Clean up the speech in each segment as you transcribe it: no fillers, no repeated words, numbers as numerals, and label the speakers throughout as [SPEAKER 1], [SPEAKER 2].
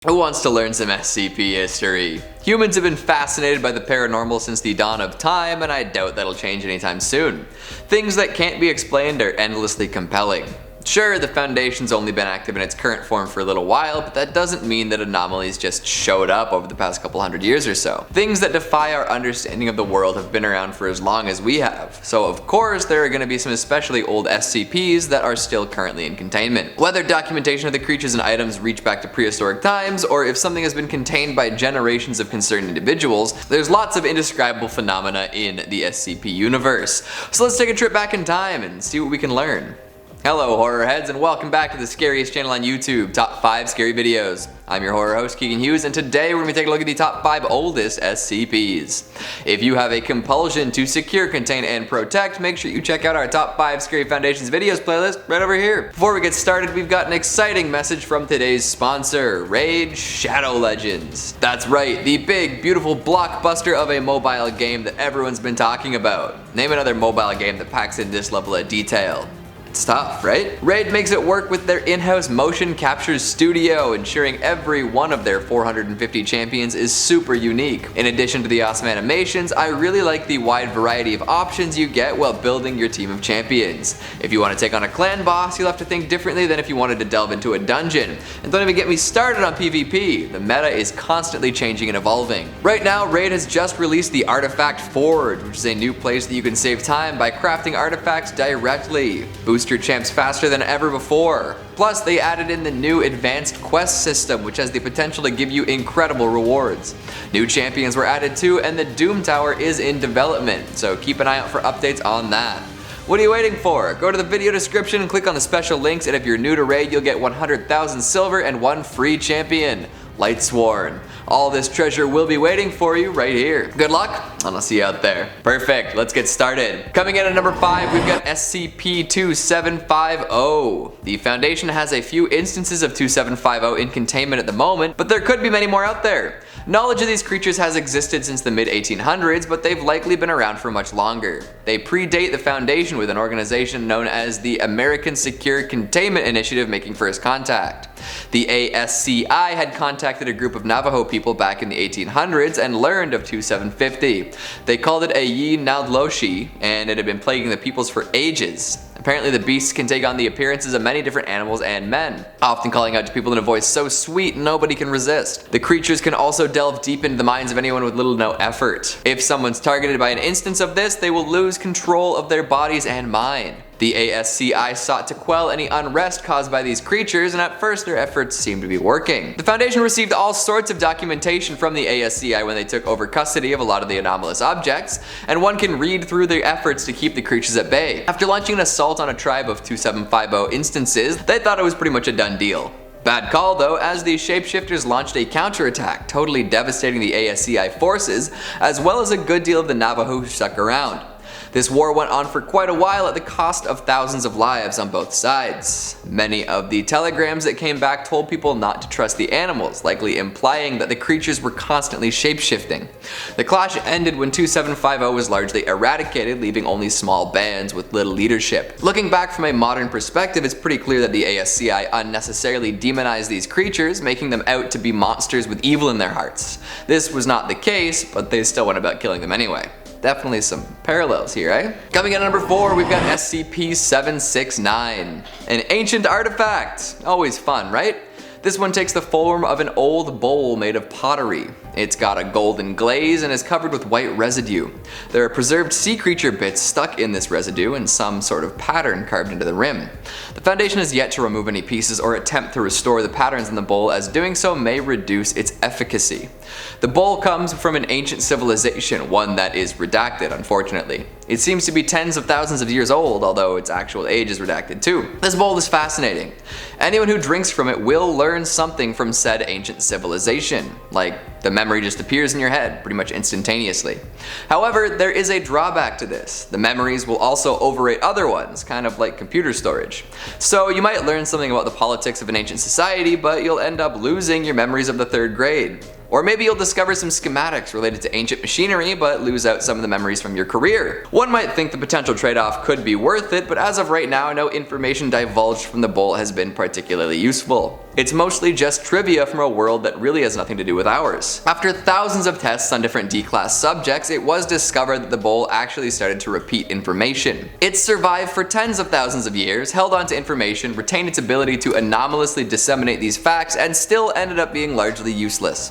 [SPEAKER 1] Who wants to learn some SCP history? Humans have been fascinated by the paranormal since the dawn of time, and I doubt that'll change anytime soon. Things that can't be explained are endlessly compelling. Sure, the Foundation's only been active in its current form for a little while, but that doesn't mean that anomalies just showed up over the past couple hundred years or so. Things that defy our understanding of the world have been around for as long as we have, so of course there are going to be some especially old SCPs that are still currently in containment. Whether documentation of the creatures and items reach back to prehistoric times, or if something has been contained by generations of concerned individuals, there's lots of indescribable phenomena in the SCP universe. So let's take a trip back in time and see what we can learn. Hello horror heads, and welcome back to the scariest channel on YouTube, Top 5 Scary Videos. I'm your horror host Keegan Hughes, and today we're going to take a look at the top 5 oldest SCPs. If you have a compulsion to secure, contain, and protect, make sure you check out our top 5 Scary Foundations videos playlist right over here. Before we get started, we've got an exciting message from today's sponsor, Raid Shadow Legends. That's right, the big, beautiful blockbuster of a mobile game that everyone's been talking about. Name another mobile game that packs in this level of detail. It's tough, right? Raid makes it work with their in-house motion capture studio, ensuring every one of their 450 champions is super unique. In addition to the awesome animations, I really like the wide variety of options you get while building your team of champions. If you want to take on a clan boss, you'll have to think differently than if you wanted to delve into a dungeon. And don't even get me started on PvP. The meta is constantly changing and evolving. Right now, Raid has just released the Artifact Forge, which is a new place that you can save time by crafting artifacts directly. Boost your champs faster than ever before. Plus, they added in the new advanced quest system, which has the potential to give you incredible rewards. New champions were added too, and the Doom Tower is in development, so keep an eye out for updates on that. What are you waiting for? Go to the video description and click on the special links, and if you're new to Raid, you'll get 100,000 silver and 1 free champion, Lightsworn. All this treasure will be waiting for you right here. Good luck, and I'll see you out there. Perfect, let's get started. Coming in at number 5, we've got SCP-2750. The Foundation has a few instances of 2750 in containment at the moment, but there could be many more out there. Knowledge of these creatures has existed since the mid-1800s, but they've likely been around for much longer. They predate the Foundation, with an organization known as the American Secure Containment Initiative making first contact. The ASCI had contacted a group of Navajo people back in the 1800s and learned of 2750. They called it a Yi Naldloshi, and it had been plaguing the peoples for ages. Apparently the beasts can take on the appearances of many different animals and men, often calling out to people in a voice so sweet nobody can resist. The creatures can also delve deep into the minds of anyone with little to no effort. If someone's targeted by an instance of this, they will lose control of their bodies and mind. The ASCI sought to quell any unrest caused by these creatures, and at first their efforts seemed to be working. The Foundation received all sorts of documentation from the ASCI when they took over custody of a lot of the anomalous objects, and one can read through their efforts to keep the creatures at bay. After launching an assault on a tribe of 2750 instances, they thought it was pretty much a done deal. Bad call though, as the shapeshifters launched a counterattack, totally devastating the ASCI forces, as well as a good deal of the Navajo who stuck around. This war went on for quite a while at the cost of thousands of lives on both sides. Many of the telegrams that came back told people not to trust the animals, likely implying that the creatures were constantly shapeshifting. The clash ended when 2750 was largely eradicated, leaving only small bands with little leadership. Looking back from a modern perspective, it's pretty clear that the ASCI unnecessarily demonized these creatures, making them out to be monsters with evil in their hearts. This was not the case, but they still went about killing them anyway. Definitely some parallels here, eh? Coming in at number 4, we've got SCP-769, an ancient artifact. Always fun, right? This one takes the form of an old bowl made of pottery. It's got a golden glaze and is covered with white residue. There are preserved sea creature bits stuck in this residue and some sort of pattern carved into the rim. The Foundation has yet to remove any pieces or attempt to restore the patterns in the bowl, as doing so may reduce its efficacy. The bowl comes from an ancient civilization, one that is redacted, unfortunately. It seems to be tens of thousands of years old, although its actual age is redacted too. This bowl is fascinating. Anyone who drinks from it will learn something from said ancient civilization, like The memory just appears in your head pretty much instantaneously. However, there is a drawback to this. The memories will also overwrite other ones, kind of like computer storage. So you might learn something about the politics of an ancient society, but you'll end up losing your memories of the 3rd grade. Or maybe you'll discover some schematics related to ancient machinery, but lose out some of the memories from your career. One might think the potential trade-off could be worth it, but as of right now, no information divulged from the bolt has been particularly useful. It's mostly just trivia from a world that really has nothing to do with ours. After thousands of tests on different D-class subjects, it was discovered that the bolt actually started to repeat information. It survived for tens of thousands of years, held onto information, retained its ability to anomalously disseminate these facts, and still ended up being largely useless.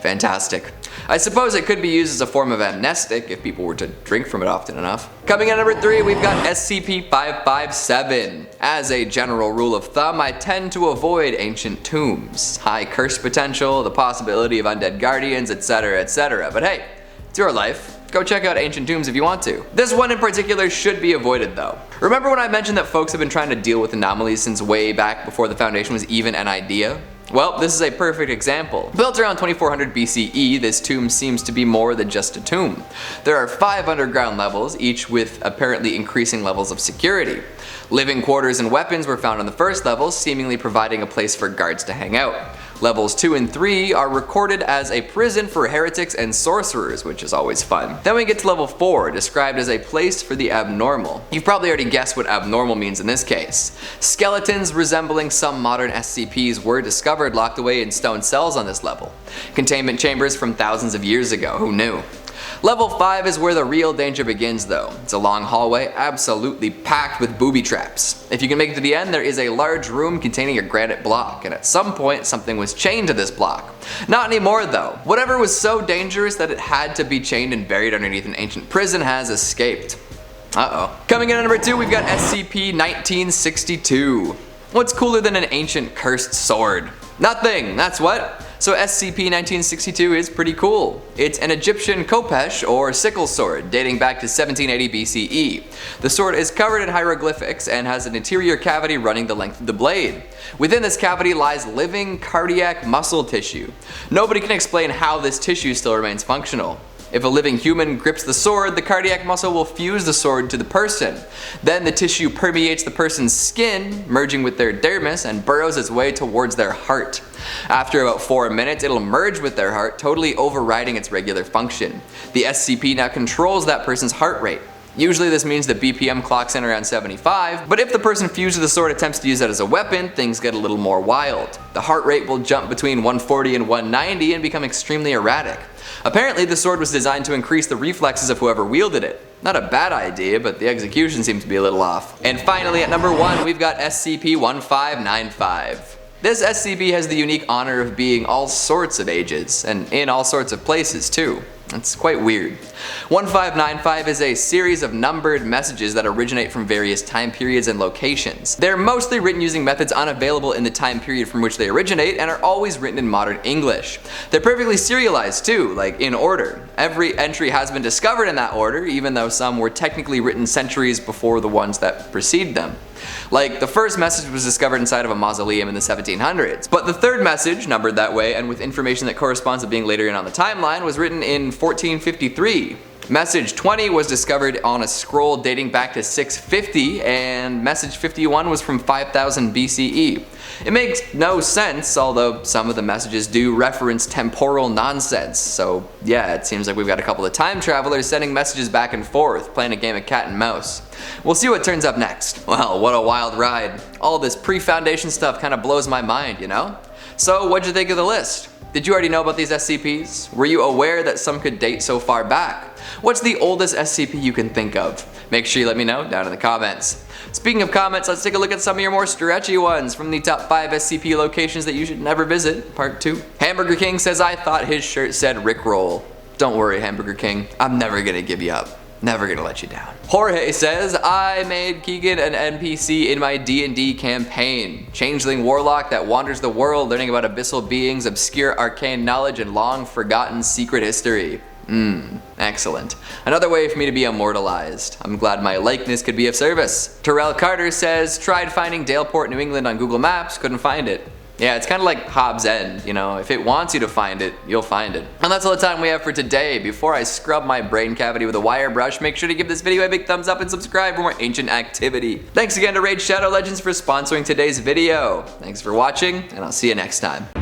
[SPEAKER 1] Fantastic. I suppose it could be used as a form of amnestic if people were to drink from it often enough. Coming in at number 3, we've got SCP-557. As a general rule of thumb, I tend to avoid ancient tombs. High curse potential, the possibility of undead guardians, etc, etc. But hey, it's your life. Go check out ancient tombs if you want to. This one in particular should be avoided though. Remember when I mentioned that folks have been trying to deal with anomalies since way back before the Foundation was even an idea? Well, this is a perfect example. Built around 2400 BCE, this tomb seems to be more than just a tomb. There are 5 underground levels, each with apparently increasing levels of security. Living quarters and weapons were found on the first level, seemingly providing a place for guards to hang out. Levels 2 and 3 are recorded as a prison for heretics and sorcerers, which is always fun. Then we get to level 4, described as a place for the abnormal. You've probably already guessed what abnormal means in this case. Skeletons resembling some modern SCPs were discovered locked away in stone cells on this level. Containment chambers from thousands of years ago, who knew? Level 5 is where the real danger begins though. It's a long hallway, absolutely packed with booby traps. If you can make it to the end, there is a large room containing a granite block, and at some point something was chained to this block. Not anymore though. Whatever was so dangerous that it had to be chained and buried underneath an ancient prison has escaped. Uh-oh. Coming in at number 2, we've got SCP-1962. What's cooler than an ancient cursed sword? Nothing, that's what. So SCP-1962 is pretty cool. It's an Egyptian khopesh or sickle sword dating back to 1780 BCE. The sword is covered in hieroglyphics and has an interior cavity running the length of the blade. Within this cavity lies living cardiac muscle tissue. Nobody can explain how this tissue still remains functional. If a living human grips the sword, the cardiac muscle will fuse the sword to the person. Then the tissue permeates the person's skin, merging with their dermis, and burrows its way towards their heart. After about 4 minutes, it'll merge with their heart, totally overriding its regular function. The SCP now controls that person's heart rate. Usually this means the BPM clocks in around 75, but if the person fuses the sword attempts to use that as a weapon, things get a little more wild. The heart rate will jump between 140 and 190 and become extremely erratic. Apparently the sword was designed to increase the reflexes of whoever wielded it. Not a bad idea, but the execution seems to be a little off. And finally at number 1, we've got SCP-1595. This SCP has the unique honor of being all sorts of ages, and in all sorts of places too. It's quite weird. 1595 is a series of numbered messages that originate from various time periods and locations. They're mostly written using methods unavailable in the time period from which they originate and are always written in modern English. They're perfectly serialized too, like in order. Every entry has been discovered in that order, even though some were technically written centuries before the ones that precede them. Like, the first message was discovered inside of a mausoleum in the 1700s, but the third message, numbered that way and with information that corresponds to being later in on the timeline, was written in 1453. Message 20 was discovered on a scroll dating back to 650, and message 51 was from 5000 BCE. It makes no sense, although some of the messages do reference temporal nonsense, so yeah, it seems like we've got a couple of time travelers sending messages back and forth, playing a game of cat and mouse. We'll see what turns up next. Well, what a wild ride. All this pre-Foundation stuff kind of blows my mind, you know? So what'd you think of the list? Did you already know about these SCPs? Were you aware that some could date so far back? What's the oldest SCP you can think of? Make sure you let me know down in the comments. Speaking of comments, let's take a look at some of your more stretchy ones from the top 5 SCP locations that you should never visit, part 2. Hamburger King says, I thought his shirt said Rickroll. Don't worry, Hamburger King, I'm never gonna give you up. Never gonna let you down. Jorge says, I made Keegan an NPC in my D&D campaign. Changeling warlock that wanders the world learning about abyssal beings, obscure arcane knowledge, and long forgotten secret history. Excellent. Another way for me to be immortalized. I'm glad my likeness could be of service. Terrell Carter says, tried finding Daleport, New England on Google Maps, couldn't find it. Yeah, it's kind of like Hobbs' End, you know, if it wants you to find it, you'll find it. And that's all the time we have for today. Before I scrub my brain cavity with a wire brush, make sure to give this video a big thumbs up and subscribe for more ancient activity. Thanks again to Raid Shadow Legends for sponsoring today's video. Thanks for watching, and I'll see you next time.